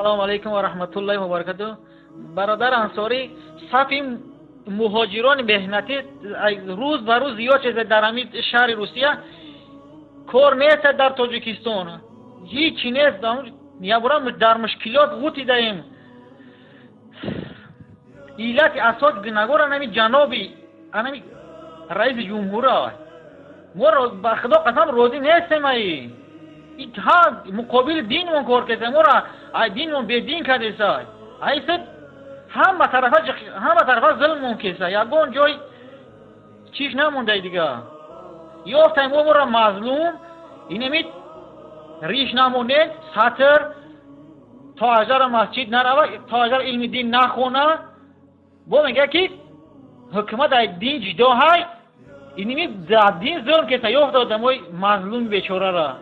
السلام علیکم و رحمت الله و برکاته. برادر انصاری، صف مهاجران مهنتی روز به روز زیاد شده در همین شهر روسیه. کار نیست در تاجیکستان، هیچی نیست. میابرم در مشکلات غوطی داریم. ایلت اساس بنگار نمی جنابی نمی رئیس جمهوره ما را به خدا قسم راضی نیستیم. این ها مقابل دین من کار کرده، ما را دین من به دین کرده سای. ایست همه طرفه ظلم من کرده. یگان جای چیش نمونده دیگه. یافتیم ما را مظلوم. اینمی ریش نمونده سطر تا اجر مسجد نروه، تا اجر علم دین نخونه. با میگه که حکومت دین جدا های. اینمی دین ظلم کرده. یافت آدمای مظلوم بیچاره را.